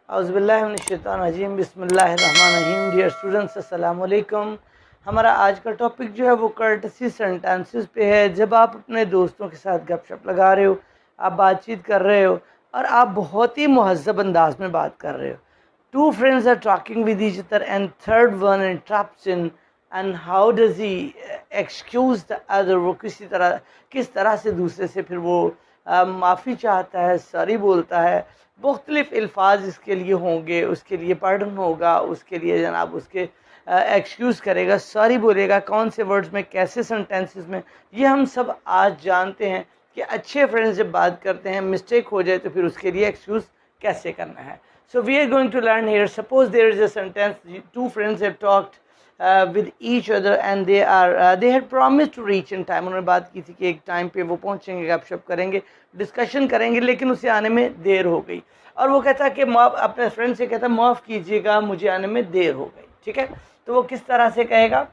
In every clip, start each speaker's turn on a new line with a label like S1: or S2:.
S1: औज़ुबिल्लाहिमिनश्शैतानिर्रजीम बिस्मिल्लाहिर्रहमानिर्रहीम। Dear students, अस्सलाम वालेकुम। हमारा आज का टॉपिक जो है वो कर्टसी सेंटेंसेस पे है। जब आप अपने दोस्तों के साथ गपशप लगा रहे हो, आप बातचीत कर रहे हो और आप बहुत ही मुहज़्ज़ब अंदाज में बात कर रहे हो। Two friends are talking with each other and third one interrupts in and how does he excuse the other. वो किस तरह से दूसरे से फिर वो माफ़ी चाहता है, सॉरी बोलता है। मुख्तलिफ़ अल्फाज इसके लिए होंगे, उसके लिए पार्डन होगा, उसके लिए जनाब उसके एक्सक्यूज़ करेगा, सॉरी बोलेगा, कौन से वर्ड्स में, कैसे सेंटेंसेस में, ये हम सब आज जानते हैं कि अच्छे फ्रेंड्स जब बात करते हैं मिस्टेक हो जाए तो फिर उसके लिए एक्सक्यूज़ कैसे करना है। So we are going to learn here. Suppose there is a sentence, two friends have talked with each other and they had promised to reach in time। उन्होंने बात की थी कि एक टाइम पे वो पहुंचेंगे, गपशप करेंगे, डिस्कशन करेंगे, लेकिन उसे आने में देर हो गई। और वो कहता कि माफ़, अपने फ्रेंड से कहता माफ़ कीजिएगा मुझे आने में देर हो गई। ठीक है, तो वो किस तरह से कहेगा?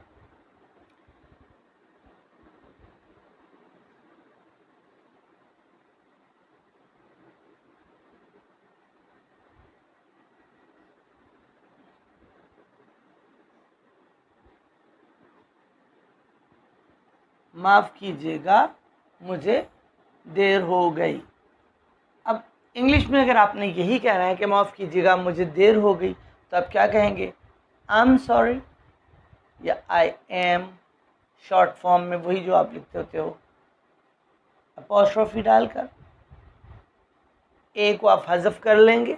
S1: माफ़ कीजिएगा मुझे देर हो गई। अब इंग्लिश में अगर आपने यही कहना है कि माफ़ कीजिएगा मुझे देर हो गई, तो आप क्या कहेंगे? आई एम सॉरी या आई एम। शॉर्ट फॉर्म में वही जो आप लिखते होते हो, अपॉस्ट्रोफी डालकर ए को आप हज़फ कर लेंगे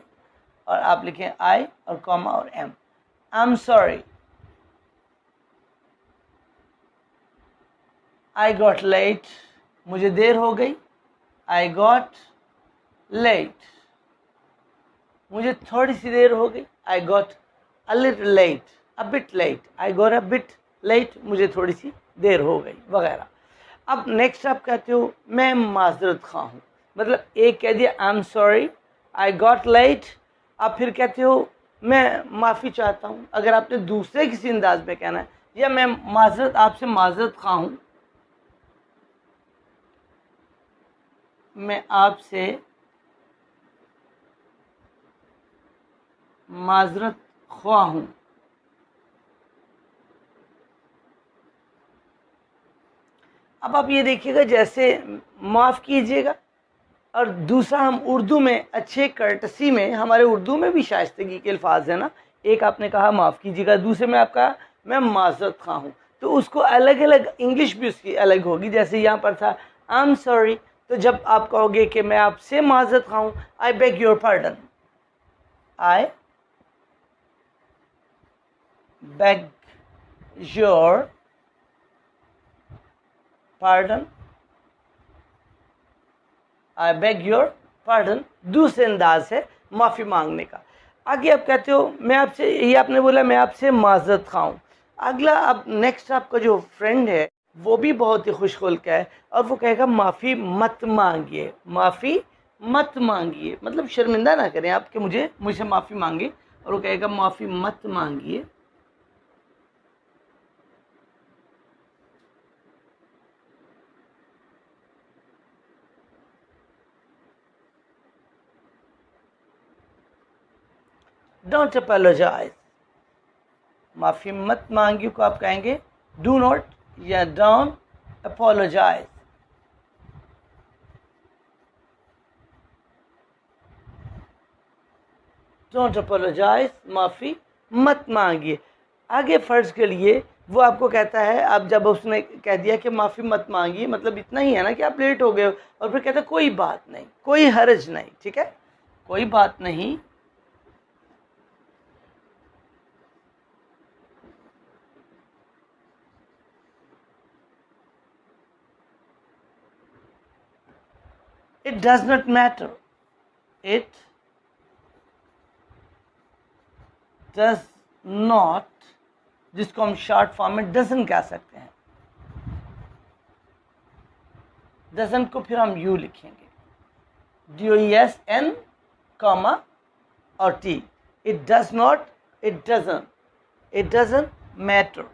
S1: और आप लिखें आई और कॉमा और am. I am sorry, I got late, मुझे देर हो गई। आई गॉट लेट, मुझे थोड़ी सी देर हो गई। I got a little late, a bit late. I got a bit late, मुझे थोड़ी सी देर हो गई, वगैरह। अब नेक्स्ट आप कहते हो मैं माजरत खा हूँ, मतलब एक कह दिया I am sorry, I got late. आप फिर कहते हो मैं माफ़ी चाहता हूँ। अगर आपने दूसरे किसी अंदाज में कहना है, या मैं माजरत, आपसे माजरत खा हूँ, मैं आपसे माजरत ख्वा हूँ। अब आप ये देखिएगा, जैसे माफ़ कीजिएगा, और दूसरा हम उर्दू में अच्छे कर्टसी में, हमारे उर्दू में भी शाइस्तगी के अल्फाज है ना। एक आपने कहा माफ़ कीजिएगा, दूसरे में आप कहा मैं माजरत खा हूँ, तो उसको अलग अलग इंग्लिश भी उसकी अलग होगी। जैसे यहाँ पर था आई एम सॉरी, तो जब आप कहोगे कि मैं आपसे माजरत खा हूँ, I beg your pardon. I beg your pardon, I beg your pardon दूसरे अंदाज है माफ़ी मांगने का। आगे आप कहते हो मैं आपसे, ये आपने बोला मैं आपसे माजरत खाऊं। अगला, अब नेक्स्ट आपका जो फ्रेंड है वो भी बहुत ही खुशखुल्क है, और वो कहेगा माफ़ी मत मांगिए, माफ़ी मत मांगिए, मतलब शर्मिंदा ना करें आप कि मुझसे माफ़ी मांगे। और वो कहेगा माफ़ी मत मांगिए। डोंट अपोलोजाइज, माफ़ी मत मांगिए को आप कहेंगे डू नॉट या डोंट अपोलोजाइज। डोंट अपोलोजाइज, माफ़ी मत मांगिए। आगे फ़र्ज के लिए वो आपको कहता है, अब जब उसने कह दिया कि माफ़ी मत मांगिए, मतलब इतना ही है ना कि आप लेट हो गए हो, और फिर कहता है कोई बात नहीं, कोई हर्ज नहीं, ठीक है, कोई बात नहीं। It does not matter, it does not, जिसको हम शॉर्ट फॉर्म में डजन कह सकते हैं। डजन को फिर हम यू लिखेंगे, DOESN कॉमा और T। It does not, it doesn't, it doesn't matter.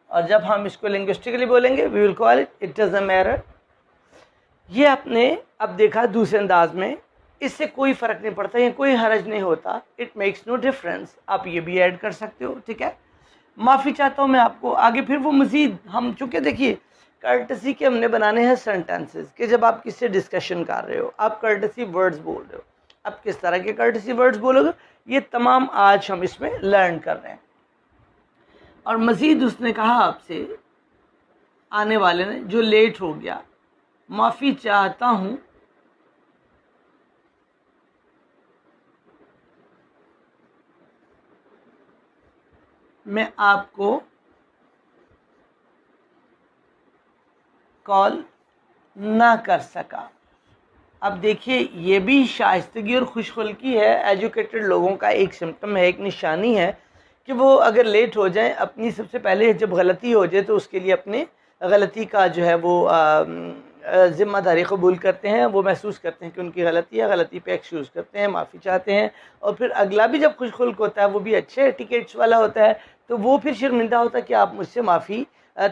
S1: और जब हम इसको लिंग्विस्टिकली बोलेंगे we will call it it doesn't matter. ये आपने अब देखा दूसरे अंदाज में, इससे कोई फ़र्क नहीं पड़ता, ये कोई हरज नहीं होता, इट मेक्स नो डिफरेंस, आप ये भी ऐड कर सकते हो, ठीक है। माफ़ी चाहता हूँ मैं आपको, आगे फिर वो मज़ीद हम चूँकि देखिए कर्टसी के हमने बनाने हैं सेंटेंसेस कि जब आप किससे डिस्कशन कर रहे हो आप कर्टसी वर्ड्स बोल रहे हो, अब किस तरह के कर्टसी वर्ड्स बोलोगे ये तमाम आज हम इसमें लर्न कर रहे हैं। और मज़ीद उसने कहा आपसे, आने वाले ने जो लेट हो गया, माफ़ी चाहता हूँ मैं आपको कॉल ना कर सका। अब देखिए ये भी शाइस्तगी और खुशखुल्की है, एजुकेटेड लोगों का एक सिम्टम है, एक निशानी है कि वो अगर लेट हो जाएं, अपनी सबसे पहले जब गलती हो जाए तो उसके लिए अपने गलती का जो है वो ज़िम्मेदारी कबूल करते हैं, वो महसूस करते हैं कि उनकी गलती है, गलती पे एक्सक्यूज़ करते हैं, माफ़ी चाहते हैं। और फिर अगला भी जब खुशखुल्क होता है, वो भी अच्छे टिकेट्स वाला होता है, तो वो फिर शर्मिंदा होता है कि आप मुझसे माफ़ी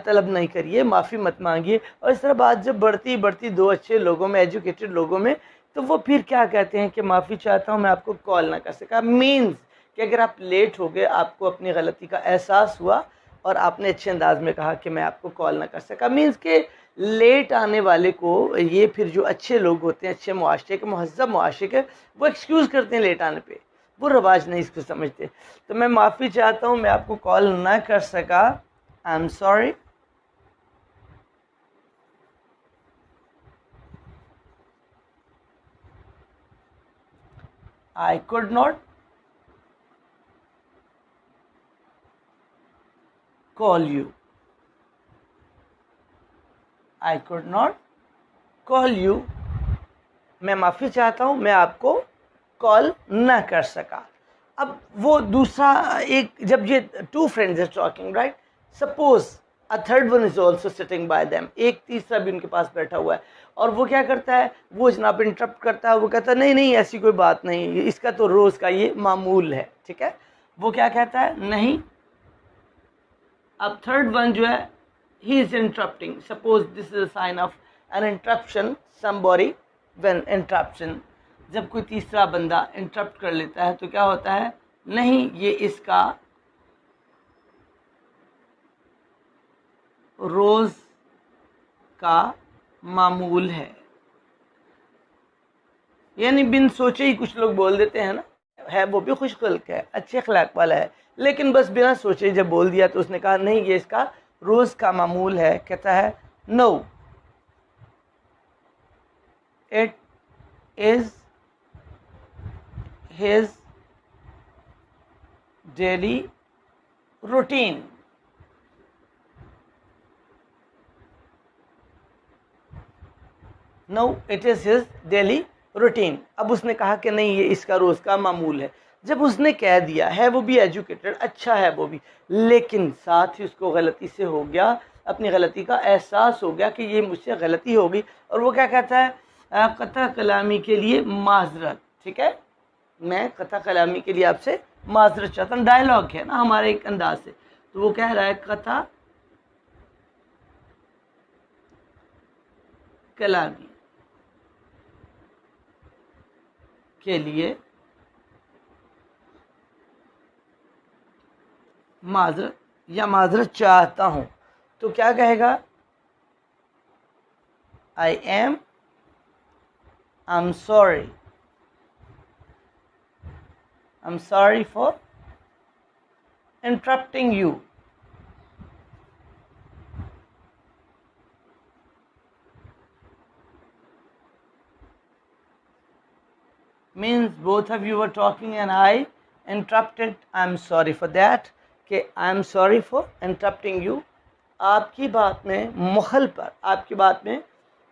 S1: तलब नहीं करिए, माफ़ी मत मांगिए। और इस तरह बात जब बढ़ती बढ़ती दो अच्छे लोगों में, एजुकेटेड लोगों में, तो वो फिर क्या कहते हैं कि माफ़ी चाहता हूँ मैं आपको कॉल ना कर सका। मीन्स कि अगर आप लेट हो गए, आपको अपनी गलती का एहसास हुआ और आपने अच्छे अंदाज में कहा कि मैं आपको कॉल ना कर सका, मीन्स के लेट आने वाले को ये फिर जो अच्छे लोग होते हैं, अच्छे मुआशरे के, महज़ब मुआशरे के, वो एक्सक्यूज़ करते हैं लेट आने पे, वो रवाज नहीं इसको समझते। तो मैं माफ़ी चाहता हूँ मैं आपको कॉल ना कर सका, आई am sorry, I could not call you. I could not call you. मैं माफ़ी चाहता हूँ मैं आपको कॉल ना कर सका। अब वो दूसरा एक, जब ये two friends are talking, right, suppose a third one is also sitting by them, एक तीसरा भी उनके पास बैठा हुआ है, और वो क्या करता है, वो जनाब इंटरप्ट करता है, वो कहता है नहीं नहीं ऐसी कोई बात नहीं, इसका तो रोज़ का ये मामूल है, ठीक है। वो क्या कहता है, नहीं। अब थर्ड वन जो है, he is interrupting, suppose this is a sign of an interruption, somebody when interruption, जब कोई तीसरा बंदा इंटरप्ट कर लेता है तो क्या होता है, नहीं ये इसका रोज का मामूल यानी बिन सोचे ही कुछ लोग बोल देते हैं ना, है वो भी खुशखुल्क है, अच्छे अखलाक वाला है, लेकिन बस बिना सोचे जब बोल दिया तो उसने कहा नहीं ये इसका रोज का मामूल है। कहता है no, it is his daily routine. No it is his daily routine. अब उसने कहा कि नहीं ये इसका रोज का मामूल है। जब उसने कह दिया है, वो भी एजुकेटेड, अच्छा है वो भी, लेकिन साथ ही उसको गलती से हो गया, अपनी गलती का एहसास हो गया कि ये मुझसे गलती हो गई, और वो क्या कहता है, कता कलामी के लिए माजरत, ठीक है, मैं कता कलामी के लिए आपसे माजरत चाहता हूँ, डायलॉग है ना हमारे एक अंदाज से, तो वो कह रहा है कता कलामी के लिए माजरत या माजरत चाहता हूँ, तो क्या कहेगा, आई am sorry, I am sorry for interrupting you. Means both of you were talking and I interrupted. I am sorry for that. कि I am sorry for interrupting you. आपकी बात में मुखल पर, आपकी बात में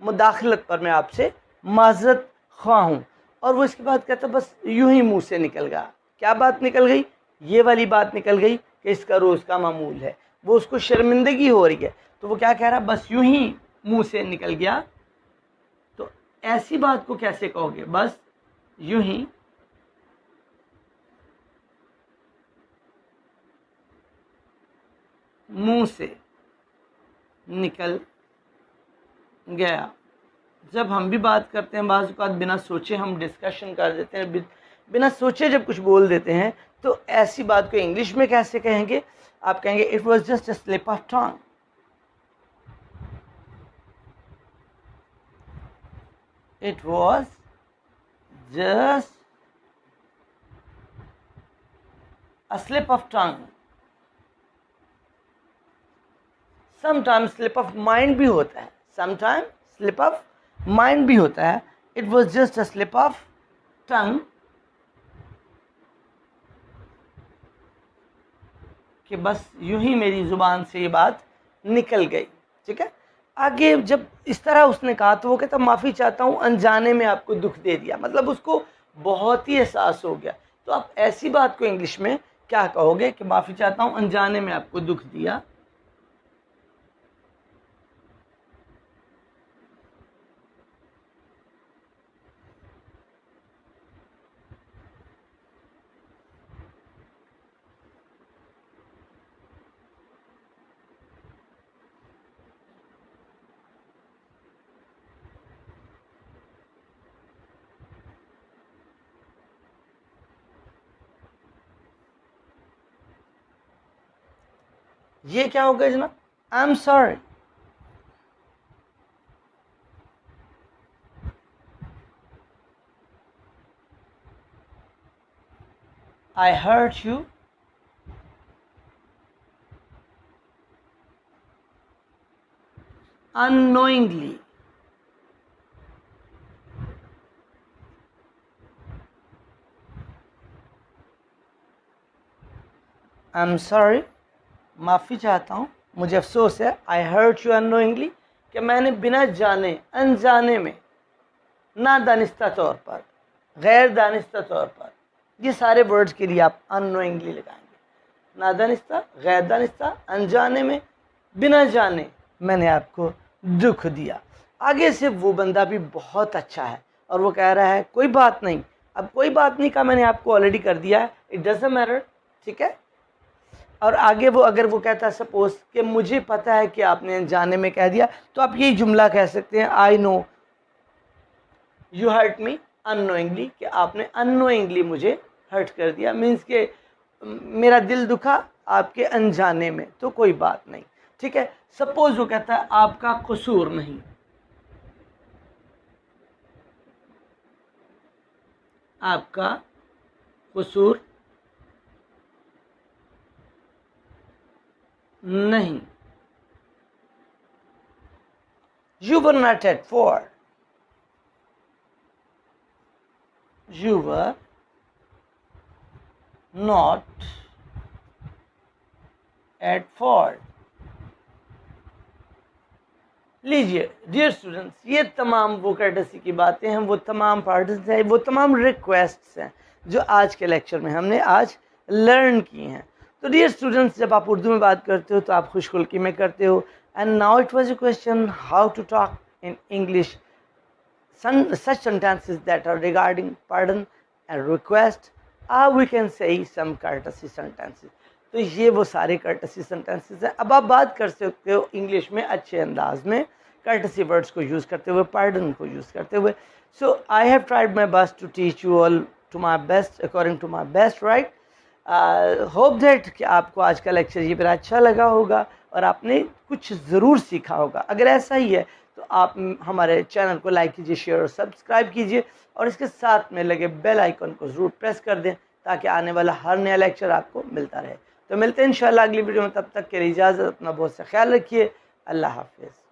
S1: मुदाखलत पर मैं आपसे माजरत ख्वाह हूँ। और वो इसके बाद कहता बस यूं ही मुंह से निकल गया। क्या बात निकल गई, ये वाली बात निकल गई कि इसका रोज़ का मामूल है। वो उसको शर्मिंदगी हो रही है, तो वो क्या कह रहा, बस यूं ही मुंह से निकल गया। तो ऐसी बात को कैसे कहोगे, बस यूं ही मुंह से निकल गया, जब हम भी बात करते हैं बाज़ औक़ात बिना सोचे हम डिस्कशन कर देते हैं, बिना सोचे जब कुछ बोल देते हैं, तो ऐसी बात को इंग्लिश में कैसे कहेंगे? आप कहेंगे it was just a slip of tongue. It was just a slip of tongue. Sometimes slip of mind भी होता है, समटाइम्स स्लिप ऑफ माइंड भी होता है। It was just a slip of tongue, कि बस यूं ही मेरी ज़ुबान से ये बात निकल गई। ठीक है, आगे जब इस तरह उसने कहा तो वो कहता माफ़ी चाहता हूँ अनजाने में आपको दुख दे दिया, मतलब उसको बहुत ही एहसास हो गया। तो आप ऐसी बात को इंग्लिश में क्या कहोगे कि माफ़ी चाहता हूँ अनजाने में आपको दुख दिया? ये क्या होगा जनाब? I am sorry. I hurt you unknowingly। I am sorry, माफ़ी चाहता हूँ, मुझे अफसोस है। आई हर्ट यू अननोइंगली, कि मैंने बिना जाने अनजाने में, नादानिस्ता तौर पर, गैर दानिस्ता तौर पर, ये सारे वर्ड्स के लिए आप अननोइंगली लगाएंगे। नादानिस्ता, गैर दानिस्ता, अनजाने में, बिना जाने मैंने आपको दुख दिया। आगे से वो बंदा भी बहुत अच्छा है और वो कह रहा है कोई बात नहीं। अब कोई बात नहीं का मैंने आपको ऑलरेडी कर दिया है, इट डजंट मैटर। ठीक है, और आगे वो अगर वो कहता है सपोज कि मुझे पता है कि आपने जाने में कह दिया, तो आप यही जुमला कह सकते हैं I know you hurt me unknowingly, कि आपने अननोइंगली मुझे हर्ट कर दिया। मीन्स के मेरा दिल दुखा आपके अनजाने में, तो कोई बात नहीं। ठीक है, सपोज वो कहता है आपका कसूर नहीं, आपका कसूर नहीं। You were not at fault. You were not at fault. लीजिए डियर स्टूडेंट्स, ये तमाम वो कर्टसी की बातें हैं, वो तमाम पार्ट्स हैं, वो तमाम रिक्वेस्ट्स हैं जो आज के लेक्चर में हमने आज लर्न की हैं। तो डियर स्टूडेंट्स, जब आप उर्दू में बात करते हो तो आप खुशखुल्की में करते हो। And now it was a question how to talk in English such sentences that are regarding pardon and request, or we can say some courtesy sentences। तो ये वो सारे courtesy sentences हैं। अब आप बात कर सकते हो इंग्लिश में अच्छे अंदाज में courtesy words को यूज़ करते हुए, pardon को यूज़ करते हुए। So I have tried my best to teach you all to my best, according to my best, right? Hope that कि आपको आज का लेक्चर ये मेरा अच्छा लगा होगा और आपने कुछ ज़रूर सीखा होगा। अगर ऐसा ही है तो आप हमारे चैनल को लाइक कीजिए, शेयर और सब्सक्राइब कीजिए और इसके साथ में लगे बेल आइकन को ज़रूर प्रेस कर दें ताकि आने वाला हर नया लेक्चर आपको मिलता रहे। तो मिलते हैं इंशाल्लाह अगली वीडियो में, तब तक के लिए इजाज़त, अपना बहुत सा ख्याल रखिए। अल्लाह हाफिज़।